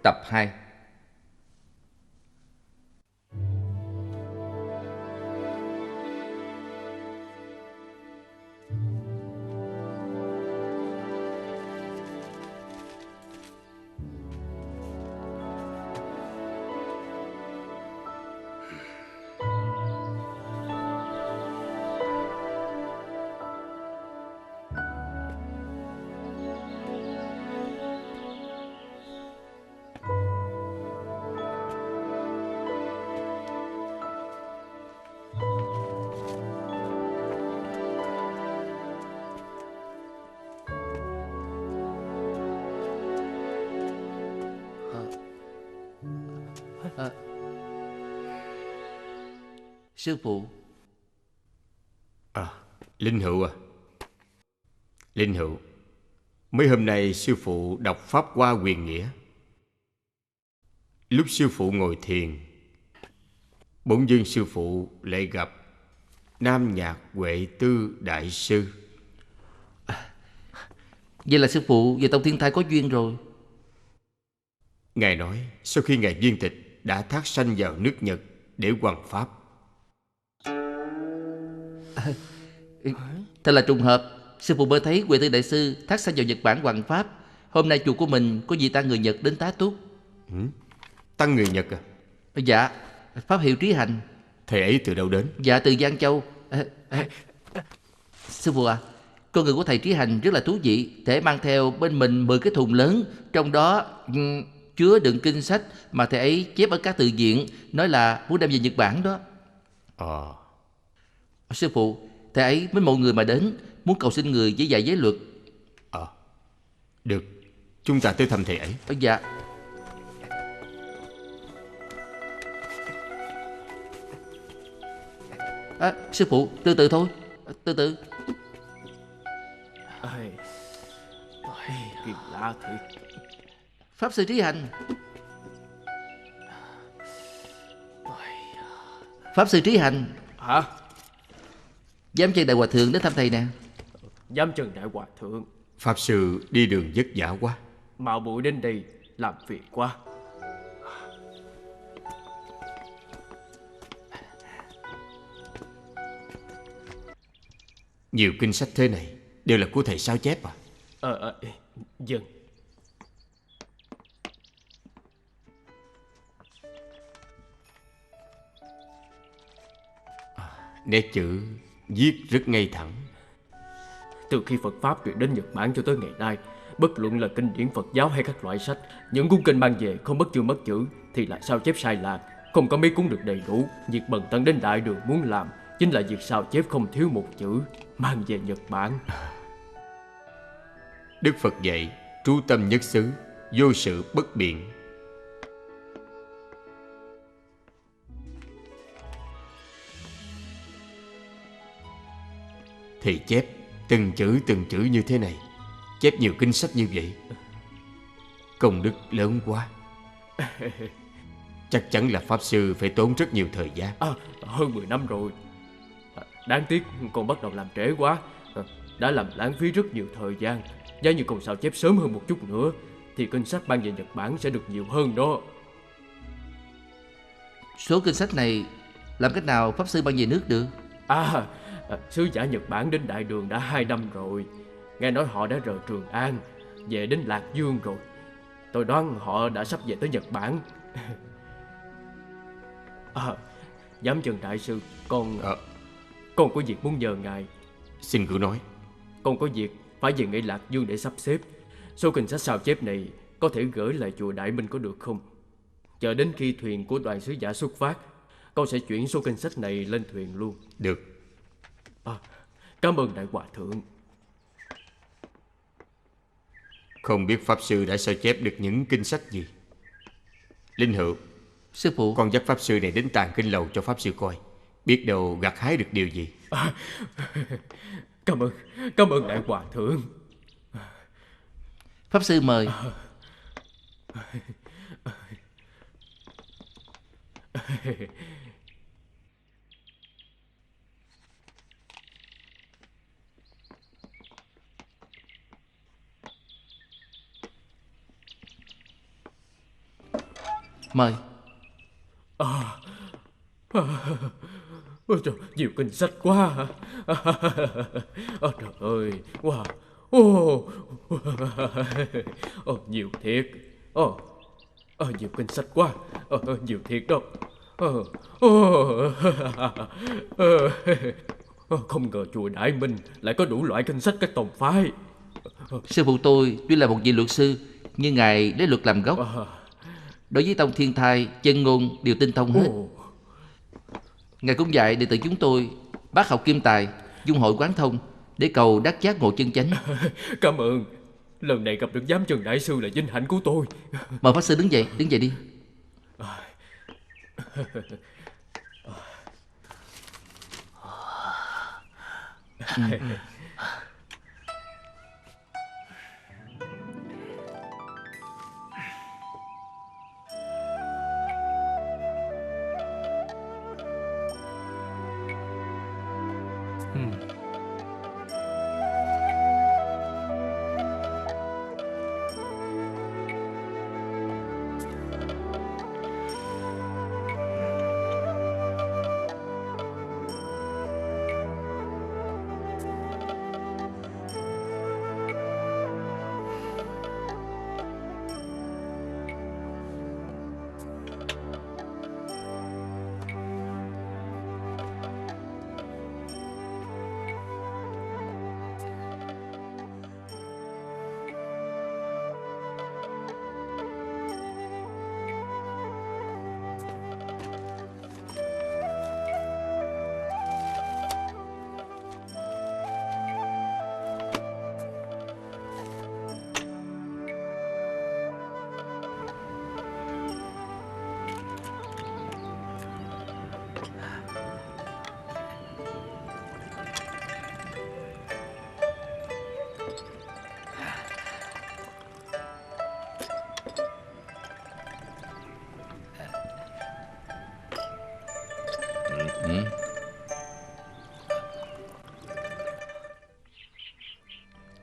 tập 2. Sư phụ. Linh Hữu à, Linh Hữu, mấy hôm nay sư phụ đọc Pháp Hoa Quyền Nghĩa. Lúc sư phụ ngồi thiền, bỗng dưng sư phụ lại gặp Nam Nhạc Huệ Tư Đại Sư. Vậy là sư phụ và Tông Thiên Thai có duyên rồi. Ngài nói sau khi Ngài viên tịch đã thác sanh vào nước Nhật để hoằng Pháp. Thật là trùng hợp. Sư phụ mới thấy Huệ Tư Đại Sư thác sanh vào Nhật Bản hoằng Pháp. Hôm nay chùa của mình có vị tăng người Nhật đến tá túc. Tăng người Nhật à? Dạ, pháp hiệu Trí Hành. Thầy ấy từ đâu đến? Dạ, từ Giang Châu. Sư phụ à, con người của thầy Trí Hành rất là thú vị. Thể mang theo bên mình 10 cái thùng lớn, trong đó chứa đựng kinh sách mà thầy ấy chép ở các từ điển, nói là muốn đem về Nhật Bản đó. Sư phụ, thầy ấy với mọi người mà đến, muốn cầu xin người giảng dạy giới luật. Được, chúng ta tới thăm thầy ấy. Dạ. Sư phụ, từ từ thôi. Từ từ. Kỳ lạ thiệt. Pháp sư Trí Hành. Pháp sư Trí Hành. Hả? Giám chân đại hòa thượng đến thăm thầy nè. Giám chân đại hòa thượng. Pháp sư đi đường vất vả quá, Mạo muội đến đây làm việc quá. nhiều kinh sách thế này đều là của thầy sao chép à? Dừng. Nét chữ viết rất ngay thẳng. Từ khi Phật Pháp truyền đến Nhật Bản cho tới ngày nay, bất luận là kinh điển Phật giáo hay các loại sách, những cuốn kinh mang về không mất chương mất chữ thì lại sao chép sai lạc, không có mấy cuốn được đầy đủ. Việc bần tăng đến Đại Đường muốn làm chính là việc sao chép không thiếu một chữ, mang về Nhật Bản. Đức Phật dạy trú tâm nhất xứ, vô sự bất biện. Thầy chép từng chữ như thế này, chép nhiều kinh sách như vậy, công đức lớn quá. Chắc chắn là Pháp Sư phải tốn rất nhiều thời gian. Hơn 10 năm rồi. Đáng tiếc còn bắt đầu làm trễ quá, đã làm lãng phí rất nhiều thời gian. Giá như còn sao chép sớm hơn một chút nữa thì kinh sách mang về Nhật Bản sẽ được nhiều hơn đó. Số kinh sách này làm cách nào Pháp sư mang về nước được? Sứ giả Nhật Bản đến Đại Đường đã 2 năm rồi. Nghe nói họ đã rời Trường An, về đến Lạc Dương rồi. Tôi đoán họ đã sắp về tới Nhật Bản. Giám chân đại sư, con có việc muốn nhờ ngài. Xin cứ nói. Con có việc phải về ngay Lạc Dương để sắp xếp. Số kinh sách sao chép này có thể gửi lại chùa Đại Minh có được không? Chờ đến khi thuyền của đoàn sứ giả xuất phát, con sẽ chuyển số kinh sách này lên thuyền luôn. Được. Cảm ơn đại hòa thượng. Không biết Pháp Sư đã sao chép được những kinh sách gì? Linh Hữu, Sư phụ. con dắt Pháp Sư này đến tàng kinh lầu cho Pháp Sư coi, biết đâu gặt hái được điều gì. Cảm ơn đại hòa thượng. Pháp sư mời. Mời. Ôi trời, nhiều kinh sách quá. Trời ơi, wow. Nhiều thiệt. Nhiều kinh sách quá. Nhiều thiệt đâu. Không ngờ chùa Đại Minh lại có đủ loại kinh sách các tông phái. Sư phụ tôi tuy là một vị luật sư, nhưng ngài lấy luật làm gốc. Đối với tông Thiên Thai, chân ngôn đều tinh thông hết. Ngài cũng dạy đệ tử chúng tôi bác học kim tài, dung hội quán thông để cầu đắc giác ngộ chân chánh. Cảm ơn. Lần này gặp được giám Trần Đại Sư là vinh hạnh của tôi. Mời pháp sư đứng dậy đi.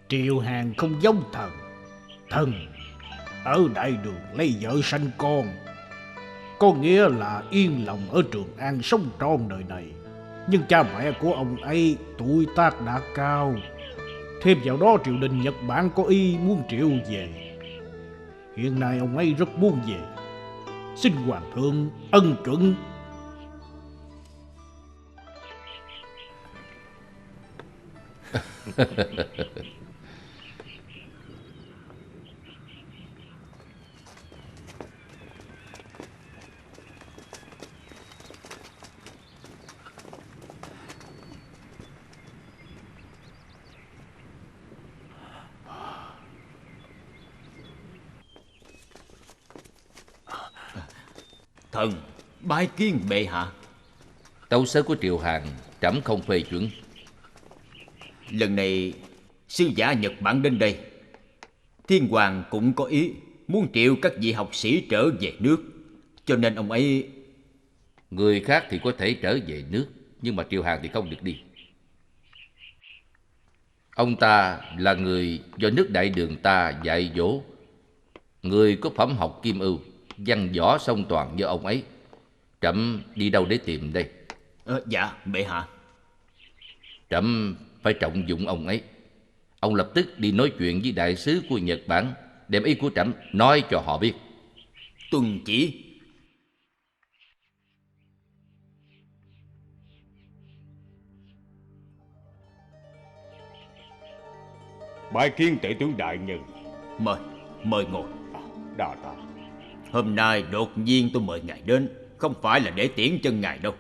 Triệu Hàn không giống thần. Thần ở đại đường lấy vợ sanh con, có nghĩa là yên lòng ở Trường An sống trọn đời này. Nhưng cha mẹ của ông ấy tuổi tác đã cao, thêm vào đó triều đình Nhật Bản có ý muốn Triệu về. Hiện nay ông ấy rất muốn về, xin hoàng thượng ân chuẩn. Thần bái kiến bệ hạ. Tấu sớ của Triệu Hàn trẫm không phê chuẩn. Lần này sư giả Nhật Bản đến đây, Thiên Hoàng cũng có ý muốn triệu các vị học sĩ trở về nước, cho nên ông ấy... Người khác thì có thể trở về nước, nhưng mà Triệu Hàn thì không được đi. Ông ta là người do nước Đại Đường ta dạy dỗ, người có phẩm học kim ưu, văn võ song toàn như ông ấy. Trẫm đi đâu để tìm đây? Dạ bệ hạ. Trẫm phải trọng dụng ông ấy. Ông lập tức đi nói chuyện với đại sứ của Nhật Bản, đem ý của trẫm nói cho họ biết. Tuân chỉ. Bái kiến tể tướng đại nhân. Mời ngồi. Đà tạ. Hôm nay đột nhiên tôi mời ngài đến, không phải là để tiễn chân ngài đâu.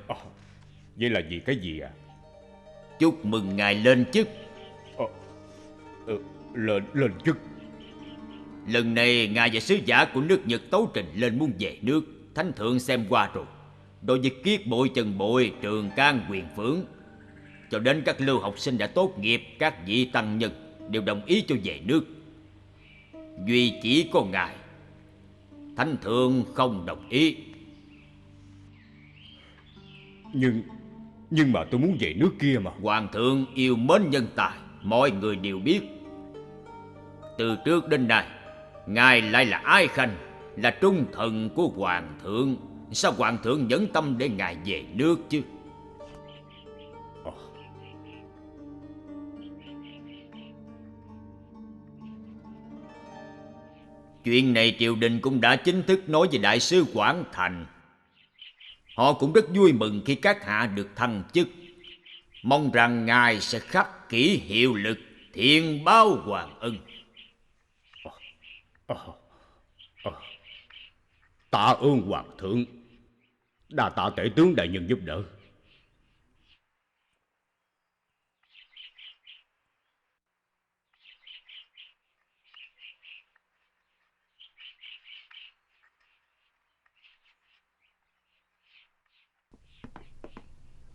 Vậy là vì cái gì à? Chúc mừng ngài lên chức. Lên chức. Lần này ngài và sứ giả của nước Nhật tấu trình lên muốn về nước. Thánh thượng xem qua rồi. Đối với Kiết Bội, Trần Bội, Trường Can, Quyền Phướng, cho đến các lưu học sinh đã tốt nghiệp, các vị tăng nhân đều đồng ý cho về nước. Duy chỉ có ngài, Thánh thượng không đồng ý. Nhưng mà tôi muốn về nước kia mà. Hoàng thượng yêu mến nhân tài, mọi người đều biết. Từ trước đến nay, ngài lại là ái khanh, là trung thần của hoàng thượng. Sao hoàng thượng nhẫn tâm để ngài về nước chứ? Chuyện này triều đình cũng đã chính thức nói với đại sứ Quảng Thành. Họ cũng rất vui mừng khi các hạ được thăng chức. Mong rằng ngài sẽ khắc kỷ hiệu lực, thiện báo hoàng ân. Tạ ơn hoàng thượng. Đa tạ tể tướng đại nhân giúp đỡ.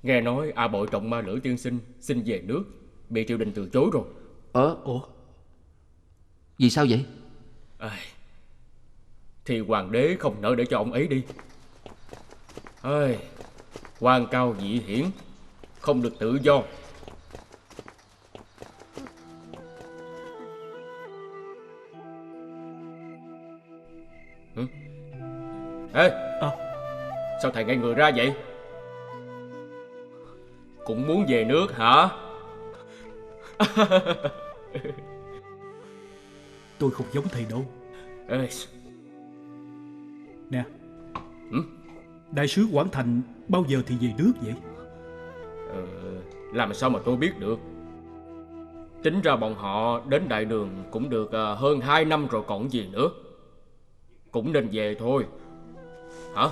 Nghe nói A Bội Trọng Ma Lữ tiên sinh xin về nước, bị triều đình từ chối rồi. Ủa? Vì sao vậy? Thì hoàng đế không nỡ để cho ông ấy đi. Quan cao vị hiển, không được tự do. Sao thầy ngay người ra vậy? Cũng muốn về nước hả? Tôi không giống thầy đâu. Nè, đại sứ Quảng Thành bao giờ thì về nước vậy? Làm sao mà tôi biết được. Tính ra bọn họ đến đại đường cũng được hơn 2 năm rồi còn gì nữa. Cũng nên về thôi. Hả?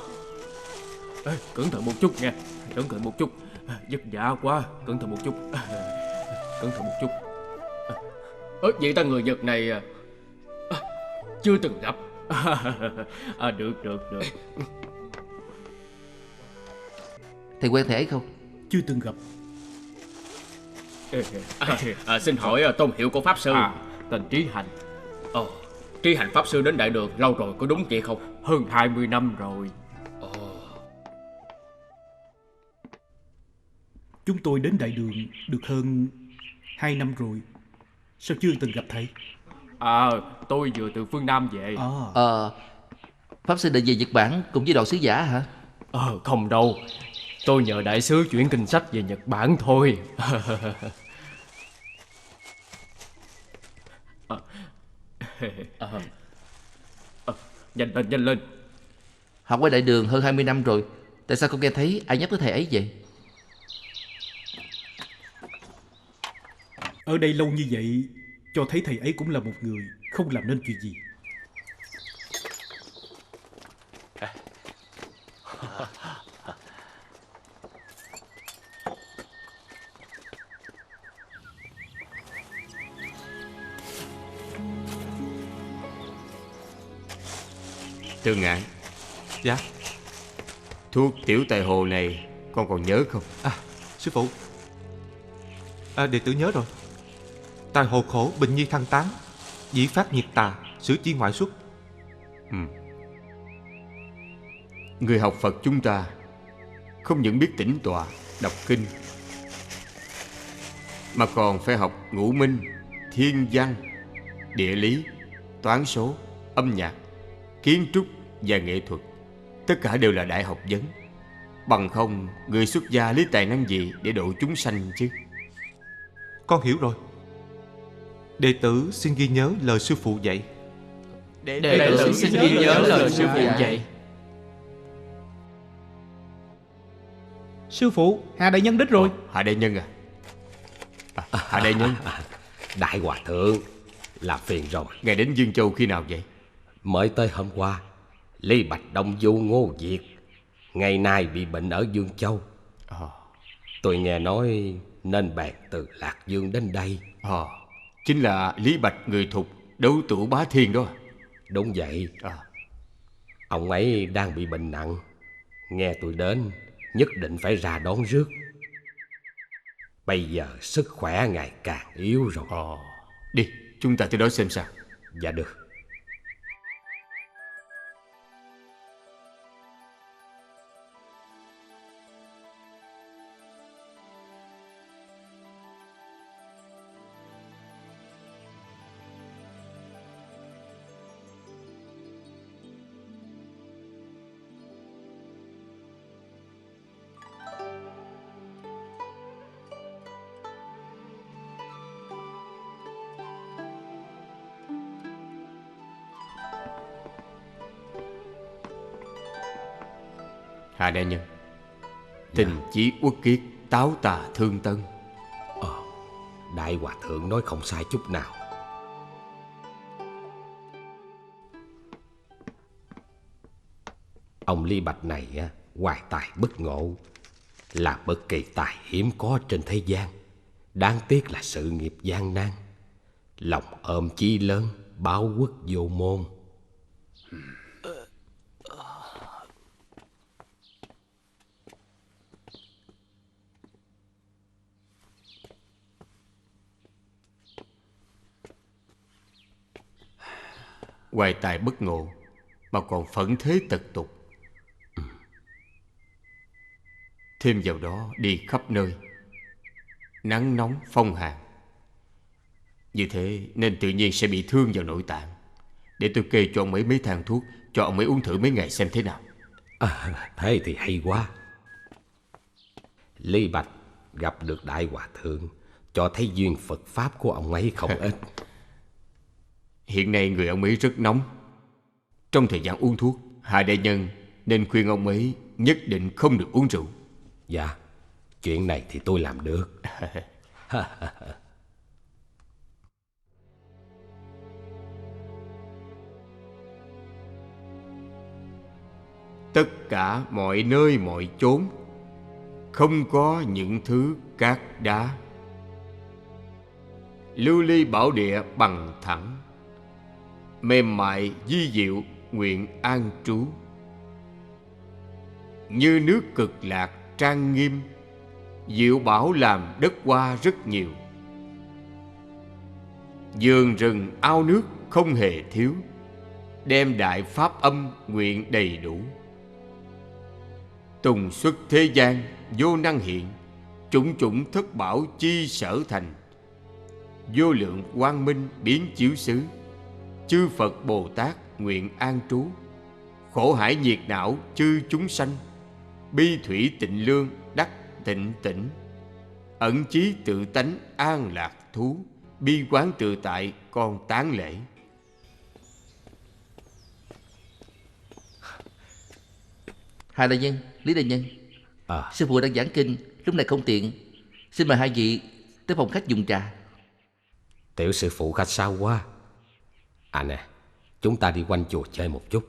Cẩn thận một chút nha. Cẩn thận một chút. Vất vả quá. Cẩn thận một chút. Cẩn thận một chút. Vậy ta người Nhật này chưa từng gặp. Được. Thầy quen thầy ấy không? Chưa từng gặp. Xin hỏi tôn hiệu của pháp sư? Tên Trí Hành. Trí Hành pháp sư đến đại đường lâu rồi, có đúng vậy không? Hơn 20 năm rồi. Chúng tôi đến đại đường được hơn 2 năm rồi. Sao chưa từng gặp thầy? Tôi vừa từ phương Nam về. Pháp sư định về Nhật Bản cùng với đoàn sứ giả hả? Không đâu. Tôi nhờ đại sứ chuyển kinh sách về Nhật Bản thôi. Nhanh lên. Học ở đại đường hơn 20 năm rồi, tại sao không nghe thấy ai nhắc tới thầy ấy vậy? Ở đây lâu như vậy, cho thấy thầy ấy cũng là một người không làm nên chuyện gì. Trương Ngạn. Dạ. Thuốc tiểu tài hồ này con còn nhớ không? Sư phụ. Đệ tử nhớ rồi. Tài hồ khổ bệnh nhi thăng tán, dĩ phát nhiệt tà, sử chi ngoại xuất. Người học Phật chúng ta không những biết tĩnh tọa, đọc kinh, mà còn phải học ngũ minh, thiên văn, địa lý, toán số, âm nhạc, kiến trúc và nghệ thuật. Tất cả đều là đại học vấn. Bằng không, người xuất gia lấy tài năng gì để độ chúng sanh chứ? Con hiểu rồi. Đệ tử xin ghi nhớ lời sư phụ dạy. Đệ tử xin ghi nhớ lời sư phụ dạy. Sư phụ, Hà đại nhân đến rồi. Hạ đại nhân Hạ đại nhân. Đại hòa thượng, là phiền rồi. Ngài đến Dương Châu khi nào vậy? Mới tới hôm qua. Lý Bạch Đông Du Ngô Việt ngày nay bị bệnh ở Dương Châu. Tôi nghe nói nên bèn từ Lạc Dương đến đây. Chính là Lý Bạch người Thục, đấu tủ bá thiên đó. Đúng vậy. Ông ấy đang bị bệnh nặng. Nghe tôi đến, nhất định phải ra đón rước. Bây giờ sức khỏe ngày càng yếu rồi. Đi, chúng ta tới đó xem sao. Dạ được. Hà đại nhân, tình chí uất kiết, táo tà thương tân. Đại hòa thượng nói không sai chút nào. Ông Lý Bạch này hoài tài bất ngộ, là bất kỳ tài hiếm có trên thế gian. Đáng tiếc là sự nghiệp gian nan, lòng ôm chí lớn, báo quốc vô môn. Hoài tài bất ngộ mà còn phẫn thế tật tục. Thêm vào đó đi khắp nơi, nắng nóng phong hàn, như thế nên tự nhiên sẽ bị thương vào nội tạng. Để tôi kê cho ông ấy mấy thang thuốc, cho ông ấy uống thử mấy ngày xem thế nào. Thế thì hay quá. Lý Bạch gặp được Đại Hòa Thượng, cho thấy duyên Phật Pháp của ông ấy không ít. Hiện nay người ông ấy rất nóng. Trong thời gian uống thuốc, Hạ đại nhân nên khuyên ông ấy nhất định không được uống rượu. Dạ, chuyện này thì tôi làm được. Tất cả mọi nơi mọi chốn không có những thứ cát đá. Lưu ly bảo địa bằng thẳng, mềm mại di diệu nguyện an trú. Như nước Cực Lạc trang nghiêm, diệu bảo làm đất hoa rất nhiều. Vườn rừng ao nước không hề thiếu, đem đại pháp âm nguyện đầy đủ. Tùng xuất thế gian vô năng hiện, chủng chủng thất bảo chi sở thành. Vô lượng quang minh biến chiếu xứ, chư Phật Bồ Tát nguyện an trú. Khổ hải nhiệt não chư chúng sanh, bi thủy tịnh lương đắc tịnh tỉnh. Ẩn chí tự tánh an lạc thú, bi quán tự tại con tán lễ. Hà đại nhân, Lý đại nhân, sư phụ đang giảng kinh, lúc này không tiện. Xin mời hai vị tới phòng khách dùng trà. Tiểu sư phụ khách sáo quá. Nè, chúng ta đi quanh chùa chơi một chút.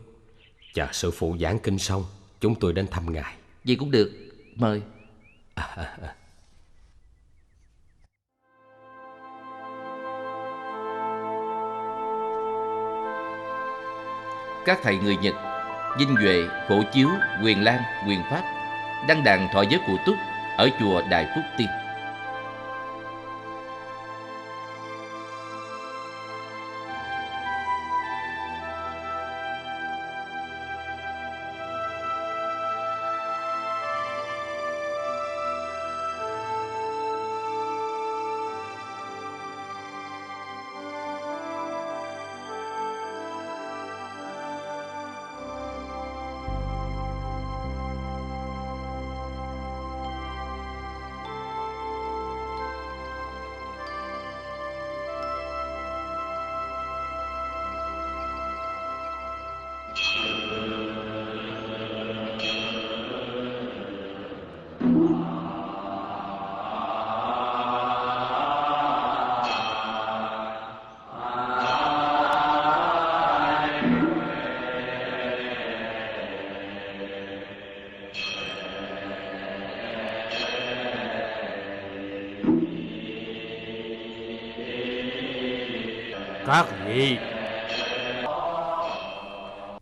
Chờ sư phụ giảng kinh xong, chúng tôi đến thăm ngài. Vậy cũng được, mời. Các thầy người Nhật Vinh Duệ, Phổ Chiếu, Quyền Lan, Quyền Pháp đăng đàn thọ giới cụ túc ở chùa Đại Phúc Tiên. Các vị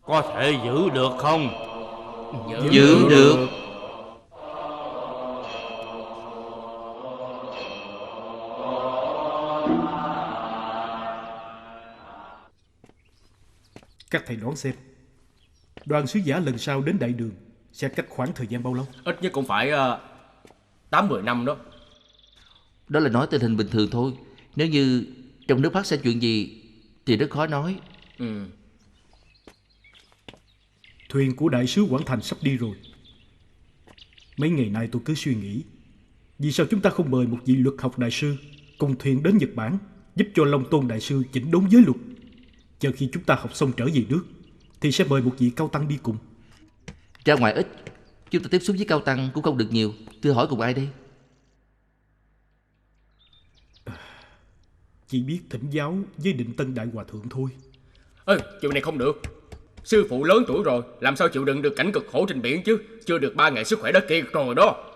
có thể giữ được không? Giữ được. Các thầy đoán xem, đoàn sứ giả lần sau đến Đại Đường sẽ cách khoảng thời gian bao lâu? Ít nhất cũng phải 8-10 năm đó. Đó là nói tình hình bình thường thôi. Nếu như trong nước phát sinh chuyện gì thì rất khó nói. Thuyền của đại sứ Quảng Thành sắp đi rồi. Mấy ngày nay tôi cứ suy nghĩ, vì sao chúng ta không mời một vị luật học đại sư cùng thuyền đến Nhật Bản, giúp cho Long Tôn đại sư chỉnh đốn giới luật. Chờ khi chúng ta học xong trở về nước thì sẽ mời một vị cao tăng đi cùng. Ra ngoài ít, Chúng ta tiếp xúc với cao tăng cũng không được nhiều. Thưa hỏi cùng ai đây? Chỉ biết thỉnh giáo với Định Tân Đại Hòa Thượng thôi. Chuyện này không được. Sư phụ lớn tuổi rồi, làm sao chịu đựng được cảnh cực khổ trên biển chứ. Chưa được 3 ngày sức khỏe đã kiệt rồi đó.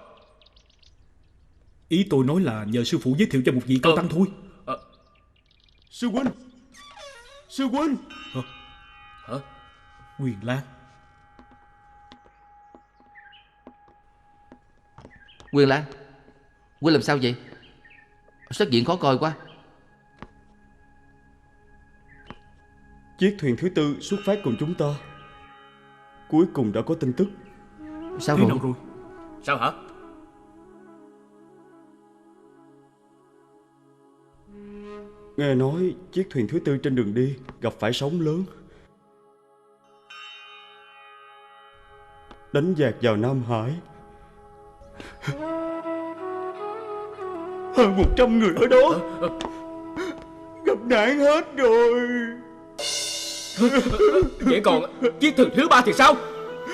Ý tôi nói là nhờ sư phụ giới thiệu cho một vị cao tăng thôi. Sư huynh. Sư huynh. Hả? Quyền Lan. Quyền Lan, Quynh làm sao vậy? Sắc diện khó coi quá. Chiếc thuyền thứ tư xuất phát cùng chúng ta, cuối cùng đã có tin tức. Sao Thế rồi? nào rồi? Sao hả? Nghe nói chiếc thuyền thứ tư trên đường đi gặp phải sóng lớn, đánh dạt vào Nam Hải. Hơn 100 người ở đó gặp nạn hết rồi. Vậy còn chiếc thuyền thứ 3 thì sao?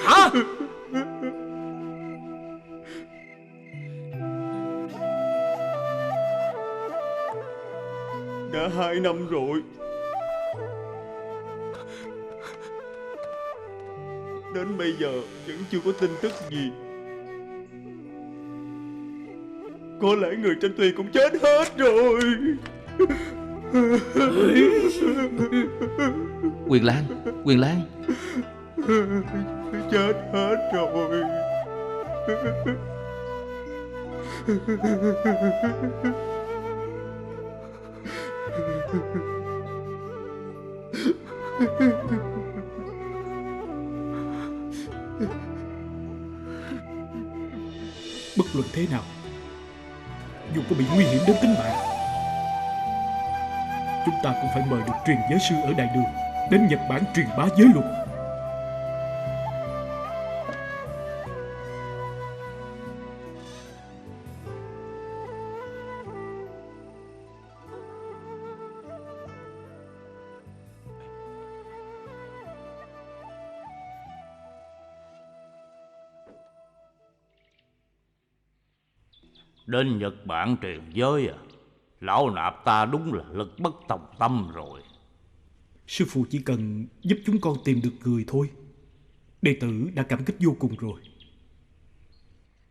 Hả? Đã 2 năm rồi. Đến bây giờ vẫn chưa có tin tức gì. Có lẽ người trên thuyền cũng chết hết rồi. Quyền Lan, Quyền Lan. Chết hết rồi. Bất luận thế nào, dù có bị nguy hiểm đến tính mạng, chúng ta cũng phải mời được truyền giới sư ở Đại Đường đến Nhật Bản truyền bá giới luật. Đến Nhật Bản truyền giới à? Lão nạp ta đúng là lực bất tòng tâm rồi. Sư phụ chỉ cần giúp chúng con tìm được người thôi, đệ tử đã cảm kích vô cùng rồi.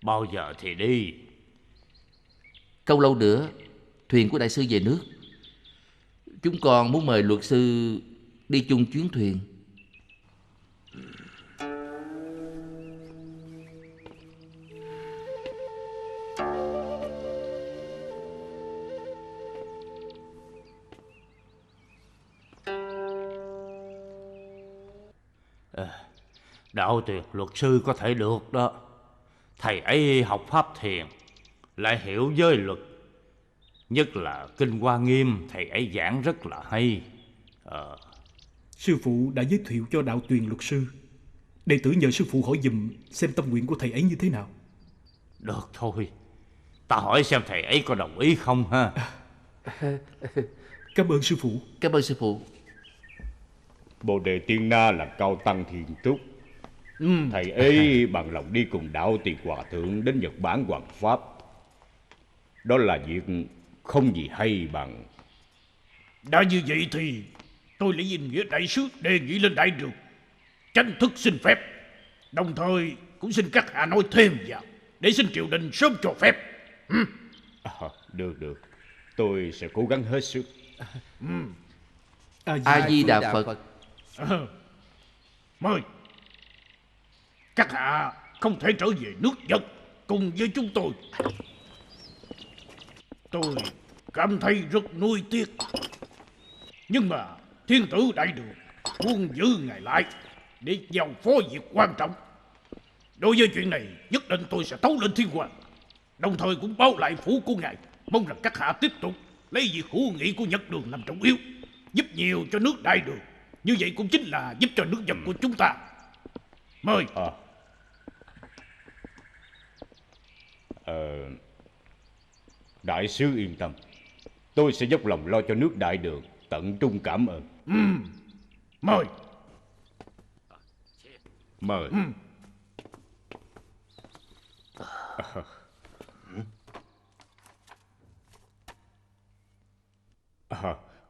Bao giờ thì đi? Không lâu nữa thuyền của đại sư về nước. Chúng con muốn mời luật sư đi chung chuyến thuyền. Đạo tuyệt luật sư có thể được đó. Thầy ấy học pháp thiền, lại hiểu giới luật, nhất là Kinh Hoa Nghiêm thầy ấy giảng rất là hay. Sư phụ đã giới thiệu cho đạo truyền luật sư. Đệ tử nhờ sư phụ hỏi giùm xem tâm nguyện của thầy ấy như thế nào. Được thôi, ta hỏi xem thầy ấy có đồng ý không ha. Cảm ơn sư phụ. Cảm ơn sư phụ. Bồ đề Tiên Na là cao tăng thiền túc. Thầy ấy bằng lòng đi cùng đạo Tiền Hòa Thượng đến Nhật Bản hoằng pháp. Đó là việc không gì hay bằng. Đã như vậy thì tôi lấy danh nghĩa đại sứ đề nghị lên đại đường tranh thức xin phép, đồng thời cũng xin các hạ nói thêm vào để xin triều đình sớm cho phép. Được, tôi sẽ cố gắng hết sức. A Di Đà Phật. Mời các hạ không thể trở về nước Nhật cùng với chúng tôi. Tôi cảm thấy rất nuối tiếc, nhưng mà thiên tử đại đường muốn giữ ngài lại để giao phó việc quan trọng. Đối với chuyện này nhất định tôi sẽ tấu lên thiên hoàng, đồng thời cũng báo lại phủ của ngài, mong rằng các hạ tiếp tục lấy việc hữu nghị của Nhật đường làm trọng yếu, giúp nhiều cho nước đại đường. Như vậy cũng chính là giúp cho nước Nhật của chúng ta. Mời. Đại sứ yên tâm, tôi sẽ dốc lòng lo cho nước đại đường, tận trung cảm ơn. Mời. Mời.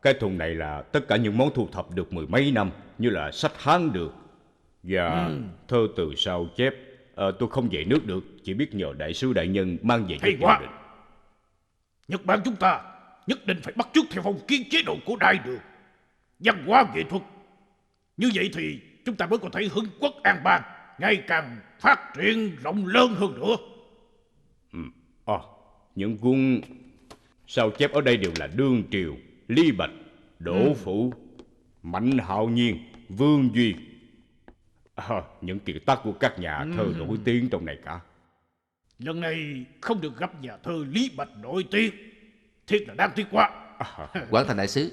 Cái thùng này là tất cả những món thu thập được mười mấy năm, như là sách Hán được và thơ từ sao chép. Tôi không về nước được, chỉ biết nhờ đại sứ đại nhân mang về Hay giúp quá. gia đình. Nhật Bản chúng ta nhất định phải bắt chước theo phong kiến chế độ của Đại Đường, văn hóa nghệ thuật. Như vậy thì chúng ta mới có thể hưng quốc an bang, ngày càng phát triển rộng lớn hơn nữa. Những cuốn sao chép ở đây đều là Đương Triều, Lý Bạch, Đỗ Phủ, Mạnh Hạo Nhiên, Vương Duy. Những kiệt tác của các nhà thơ nổi tiếng trong này cả. Lần này không được gặp nhà thơ Lý Bạch nổi tiếng, thiệt là đáng tiếc quá. Quảng Thành đại sứ.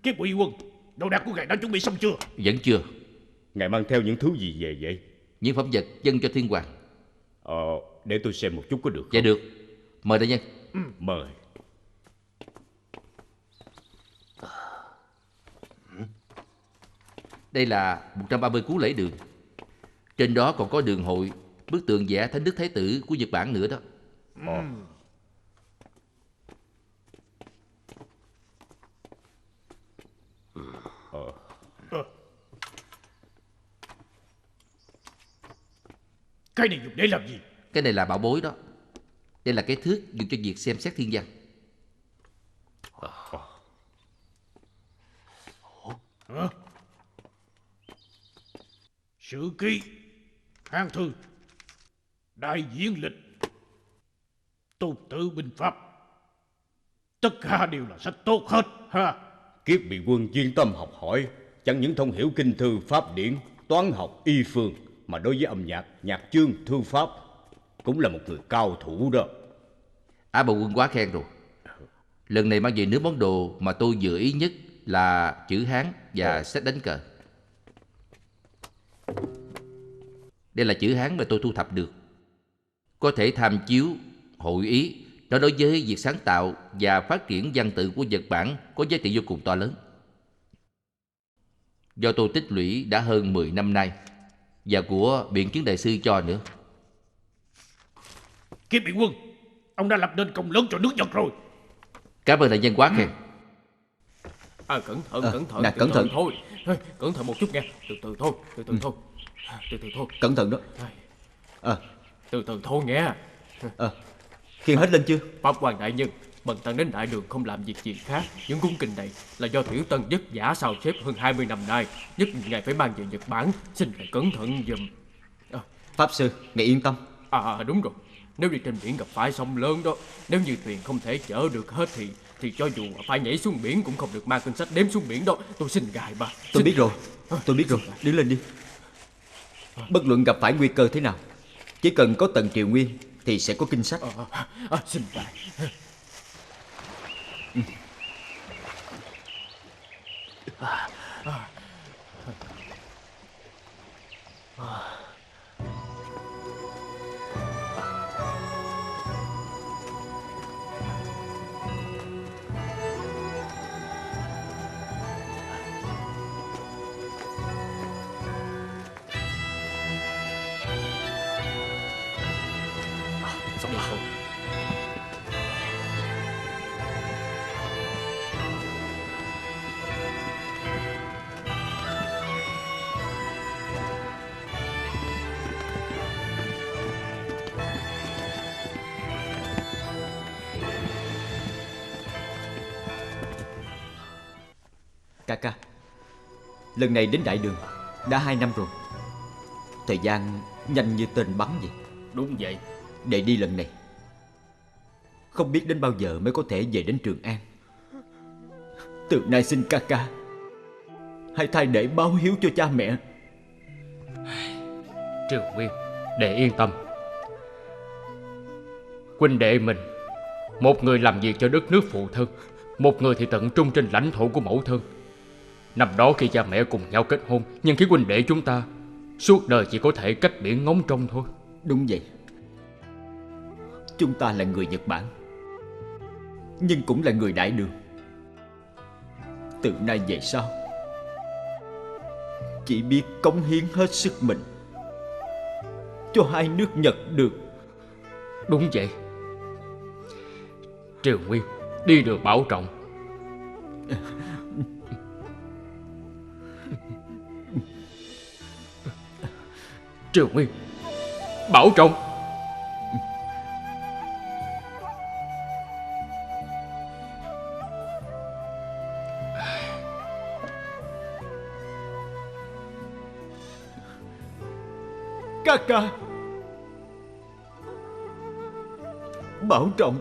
Kiếp ủy quân, đồ đạc của ngài đã chuẩn bị xong chưa? Vẫn chưa. Ngài mang theo những thứ gì về vậy? Những phẩm vật dâng cho thiên hoàng. Để tôi xem một chút có được không? Dạ được. Mời đại nhân. Mời. Đây là 130 cuốn lễ đường. Trên đó còn có đường hội, bức tượng vẽ Thánh Đức Thái Tử của Nhật Bản nữa đó. Cái này dùng để làm gì? Cái này là bảo bối đó. Đây là cái thước dùng cho việc xem xét thiên văn. Sử ký, Hán thư, đại diễn lịch, tôn tử binh pháp, tất cả đều là sách tốt hết ha. Kiếp bị quân chuyên tâm học hỏi, chẳng những thông hiểu kinh thư pháp điển, toán học y phương, mà đối với âm nhạc, nhạc chương, thư pháp cũng là một người cao thủ đó. Bộ quân quá khen rồi. Lần này mang về nước món đồ mà tôi vừa ý nhất là chữ Hán và sách đánh cờ. Đây là chữ Hán mà tôi thu thập được, có thể tham chiếu, hội ý. Nó đối với việc sáng tạo và phát triển văn tự của Nhật Bản có giá trị vô cùng to lớn. Do tôi tích lũy đã hơn 10 năm nay, và của biện chứng đại sư cho nữa. Kiếp bị quân, ông đã lập nên công lớn cho nước Nhật rồi. Cảm ơn đại nhân quá khen. Cẩn thận thôi. Cẩn thận một chút nghe. Từ từ thôi. Cẩn thận đó. Từ từ thôi nghe. Khiêng hết lên chưa? Pháp quan đại nhân, bần tăng đến đại đường không làm việc gì khác. Những cuốn kinh này là do tiểu tân vất vả sao chép hơn 20 năm nay, nhất ngài phải mang về Nhật Bản. Xin ngài cẩn thận giùm. Pháp sư, ngài yên tâm. Đúng rồi. Nếu đi trên biển gặp phải sóng lớn đó, nếu như thuyền không thể chở được hết thì cho dù phải nhảy xuống biển cũng không được mang kinh sách đếm xuống biển đó. Tôi xin ngài mà. Tôi biết rồi. Đứng lên đi. Bất luận gặp phải nguy cơ thế nào, chỉ cần có Tần Triều Nguyên thì sẽ có kinh sách. Xin ngài. Ca, lần này đến đại đường đã 2 năm rồi. Thời gian nhanh như tên bắn vậy. Đúng vậy. Để đi lần này không biết đến bao giờ mới có thể về đến Trường An. Từ nay xin ca hãy thay để báo hiếu cho cha mẹ. Triều Nguyên, đệ yên tâm. Huynh đệ mình, một người làm việc cho đất nước phụ thân, một người thì tận trung trên lãnh thổ của mẫu thân. Năm đó khi cha mẹ cùng nhau kết hôn, nhưng khi huynh đệ chúng ta suốt đời chỉ có thể cách biển ngóng trông thôi. Đúng vậy. Chúng ta là người Nhật Bản, nhưng cũng là người đại đường. Từ nay về sau chỉ biết cống hiến hết sức mình cho hai nước Nhật được. Đúng vậy. Triều Nguyên, đi đường bảo trọng. Triều Nguyên, bảo trọng. Ca ca, bảo trọng.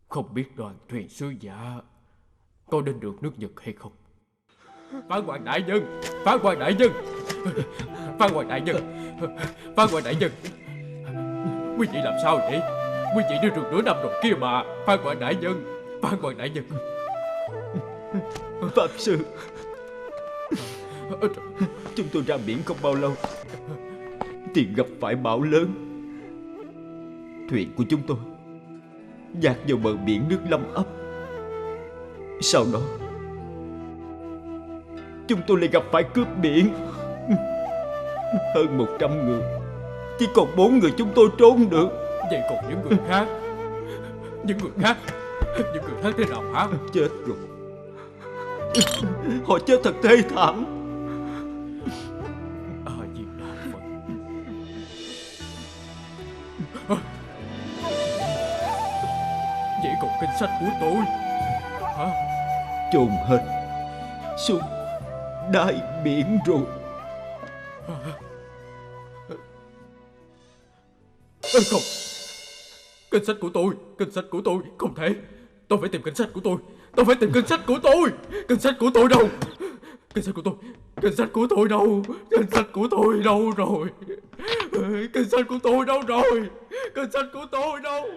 Không biết đoàn thuyền sứ giả có đến được nước Nhật hay không? Phán quan đại nhân, phán quan đại nhân, phán quan đại nhân, phán quan đại nhân, quý vị làm sao vậy? Quý vị đi rừng nửa năm rồi kia mà. Phán quan đại nhân, phán quan đại nhân. Pháp sư, chúng tôi ra biển không bao lâu thì gặp phải bão lớn. Thuyền của chúng tôi dạt vào bờ biển nước Lâm ấp. Sau đó chúng tôi lại gặp phải cướp biển. Hơn 100 người, chỉ còn 4 người chúng tôi trốn được. Vậy còn những người khác? Những người khác thế nào hả? Chết rồi. Họ chết thật thê thảm. A Di Đà Phật. Vậy còn kinh sách của tôi hả? Chôn hết xuống đại biển rồi. Không, kinh sách của tôi không thể. Tôi phải tìm kinh sách của tôi. Kinh sách của tôi đâu? Kinh sách của tôi đâu rồi? Kinh sách của tôi đâu rồi? Kinh sách của tôi đâu?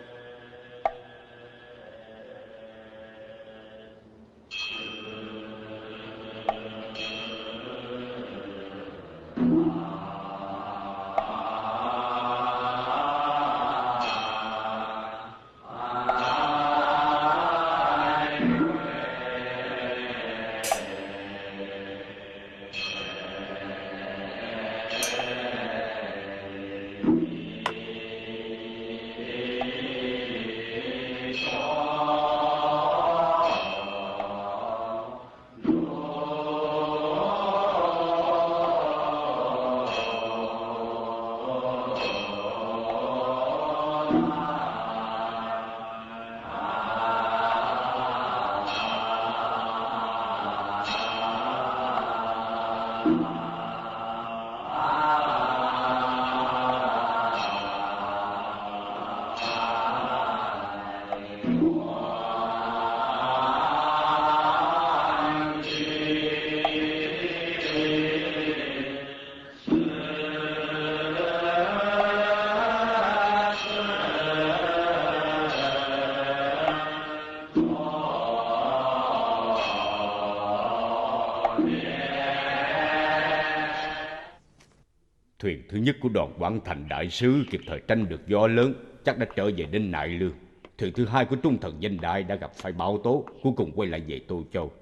Thuyền thứ nhất của đoàn Quảng Thành đại sứ kịp thời tranh được gió lớn, chắc đã trở về đến Nại Lương. Thuyền thứ hai của Trung Thần Danh Đại đã gặp phải bão tố, cuối cùng quay lại về Tô Châu.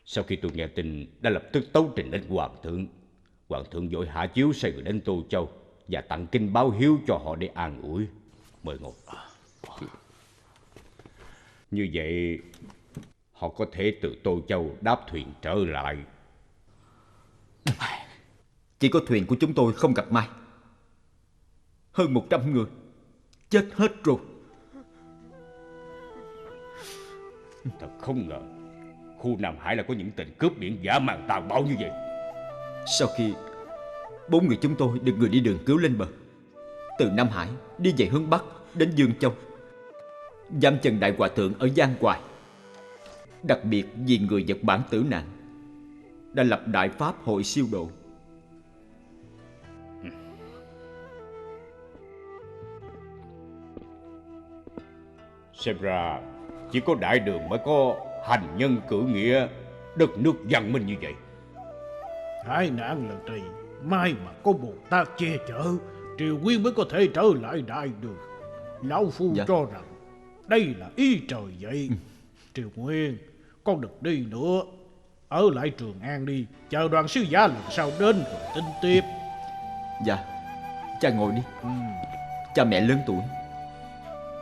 Sau khi tôi nghe tin, đã lập tức tấu trình đến Hoàng thượng. Hoàng thượng vội hạ chiếu sai người đến Tô Châu và tặng kinh báo hiếu cho họ để an ủi. Mời ngồi. Như vậy, họ có thể từ Tô Châu đáp thuyền trở lại. Chỉ có thuyền của chúng tôi không gặp may. Hơn 100 người chết hết rồi. Thật không ngờ khu Nam Hải là có những tên cướp biển dã man tàn bạo như vậy. Sau khi 4 người chúng tôi được người đi đường cứu lên bờ, từ Nam Hải đi về hướng Bắc đến Dương Châu, giam chân Đại Hòa Thượng ở Giang Hoài. đặc biệt vì người Nhật Bản tử nạn, đã lập Đại Pháp Hội Siêu Độ. Xem ra chỉ có Đại Đường mới có hành nhân cử nghĩa, đất nước văn minh như vậy. Hai nạn lần này, may mà có Bồ Tát che chở, Triều Nguyên mới có thể trở lại Đại Đường. Lão Phu cho rằng đây là ý trời vậy. Triều Nguyên, con đừng đi nữa, ở lại Trường An đi, chờ đoàn sứ giả lần sau đến rồi tính tiếp. Dạ, cha ngồi đi. Cha mẹ lớn tuổi,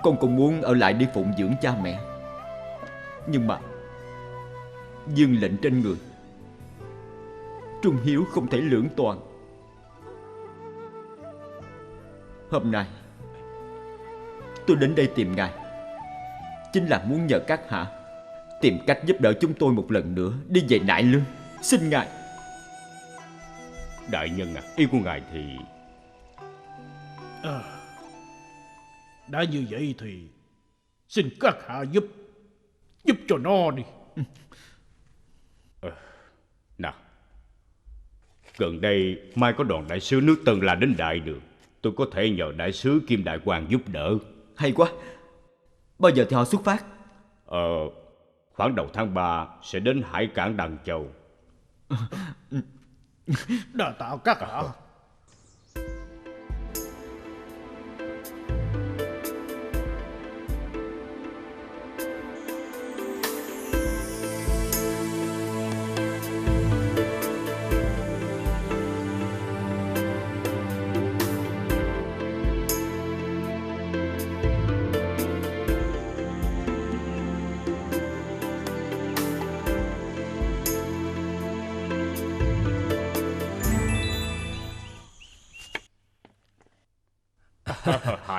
con cũng muốn ở lại để phụng dưỡng cha mẹ. Nhưng mà dương lệnh trên người, trung hiếu không thể lưỡng toàn. Hôm nay tôi đến đây tìm ngài, chính là muốn nhờ các hạ tìm cách giúp đỡ chúng tôi một lần nữa đi về Nại Lương. Xin ngài. Đại nhân à, ý của ngài thì... Đã như vậy thì xin các hạ giúp cho nó đi. Nào, gần đây mai có đoàn đại sứ nước Tân La đến Đại Đường, tôi có thể nhờ đại sứ Kim Đại Quang giúp đỡ. Hay quá. Bao giờ thì họ xuất phát? Khoảng đầu tháng 3 sẽ đến hải cảng Đằng Châu. Đa tạ các hạ.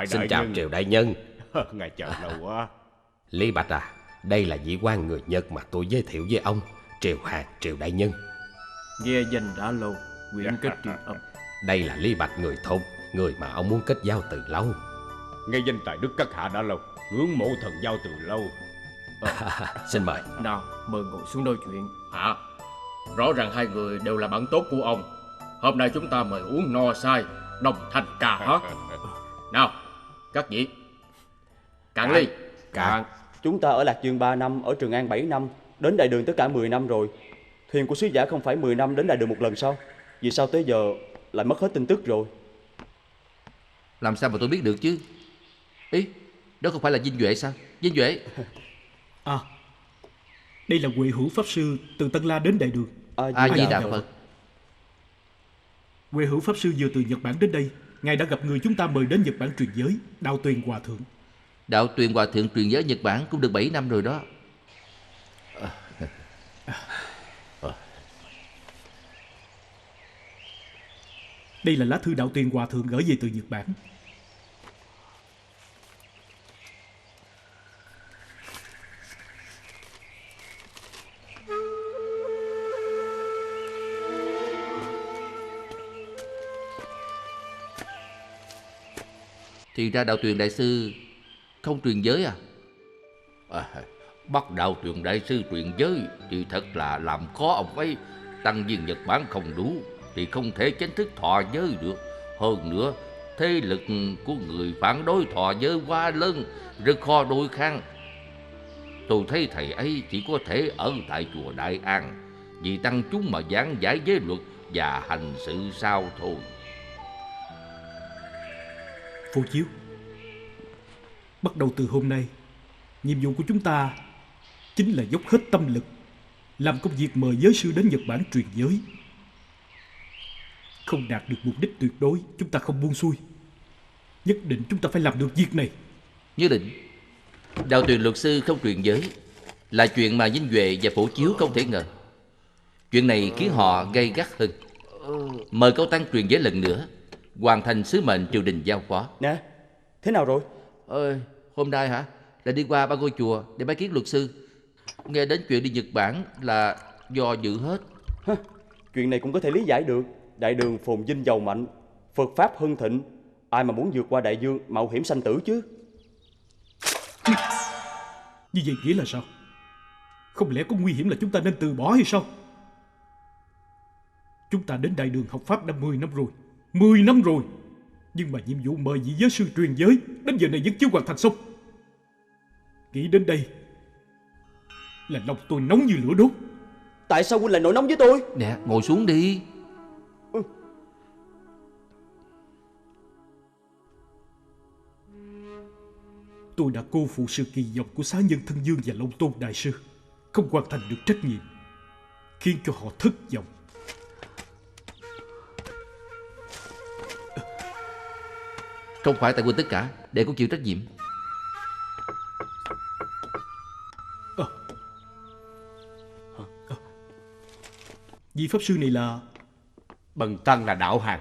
Xin chào Triều đại nhân. Ngài chờ lâu quá. Lý Bạch à, đây là vị quan người Nhật mà tôi giới thiệu với ông, Triều Hàn Triều đại nhân. Nghe danh đã lâu, nguyện kết truyền âm. Đây là Lý Bạch người thôn, người mà ông muốn kết giao từ lâu. Nghe danh tài đức các hạ đã lâu, ngưỡng mộ thần giao từ lâu. Xin mời. Nào, mời ngồi xuống nói chuyện. Hả? Rõ ràng hai người đều là bạn tốt của ông. Hôm nay chúng ta mời uống no say, đồng thanh ca hát. Nào, các vị, cạn ly. Cạn. Chúng ta ở Lạc Dương 3 năm, ở Trường An 7 năm, đến Đại Đường tất cả 10 năm rồi. Thuyền của sứ giả không phải 10 năm đến Đại Đường một lần sao? Vì sao tới giờ lại mất hết tin tức rồi? Làm sao mà tôi biết được chứ? Ý, đó không phải là Vinh Duệ sao? Vinh Duệ. À, đây là Huệ Hữu Pháp Sư từ Tân La đến Đại Đường. A Di Đà Phật. Huệ Hữu Pháp Sư vừa từ Nhật Bản đến đây. Ngài đã gặp người chúng ta mời đến Nhật Bản truyền giới, Đạo Tuyền Hòa Thượng. Đạo Tuyền Hòa Thượng truyền giới Nhật Bản cũng được 7 năm rồi đó. Đây là lá thư Đạo Tuyền Hòa Thượng gửi về từ Nhật Bản. Thì ra Đạo Tuyền đại sư không truyền giới à? Bắt Đạo Tuyền đại sư truyền giới thì thật là làm khó ông ấy. Tăng viên Nhật Bản không đủ thì không thể chính thức thọ giới được. Hơn nữa, thế lực của người phản đối thọ giới quá lớn, rất khó đối kháng. Tôi thấy thầy ấy chỉ có thể ở tại chùa Đại An, vì tăng chúng mà giảng giải giới luật và hành sự sao thôi. Phổ Chiếu, bắt đầu từ hôm nay, nhiệm vụ của chúng ta chính là dốc hết tâm lực làm công việc mời giới sư đến Nhật Bản truyền giới. Không đạt được mục đích tuyệt đối, chúng ta không buông xuôi. Nhất định chúng ta phải làm được việc này. Nhất định. Đạo Tuyền luật sư không truyền giới là chuyện mà Vinh Duệ và Phổ Chiếu không thể ngờ. Chuyện này khiến họ gay gắt hơn. Mời Cao Tăng truyền giới lần nữa, hoàn thành sứ mệnh triều đình giao phó. Nè, thế nào rồi? Hôm nay hả? Là đi qua 3 ngôi chùa để bái kiến luật sư. Nghe đến chuyện đi Nhật Bản là do dự hết. Chuyện này cũng có thể lý giải được. Đại Đường phồn vinh giàu mạnh, Phật Pháp hưng thịnh, ai mà muốn vượt qua đại dương mạo hiểm sanh tử chứ? Như vậy nghĩa là sao? Không lẽ có nguy hiểm là chúng ta nên từ bỏ hay sao? Chúng ta đến đại đường học Pháp đã 10 năm rồi. 10 năm rồi. Nhưng mà nhiệm vụ mời vị giới sư truyền giới đến giờ này vẫn chưa hoàn thành xong. Nghĩ đến đây là lòng tôi nóng như lửa đốt. Tại sao huynh lại nổi nóng với tôi? Nè, ngồi xuống đi. Tôi đã cô phụ sự kỳ vọng của xá nhân Thân Dương và Long Tôn đại sư, không hoàn thành được trách nhiệm, khiến cho họ thất vọng. Không phải tại quên tất cả, để cũng chịu trách nhiệm. Vị pháp sư này là... Bần tăng là Đạo Hàn.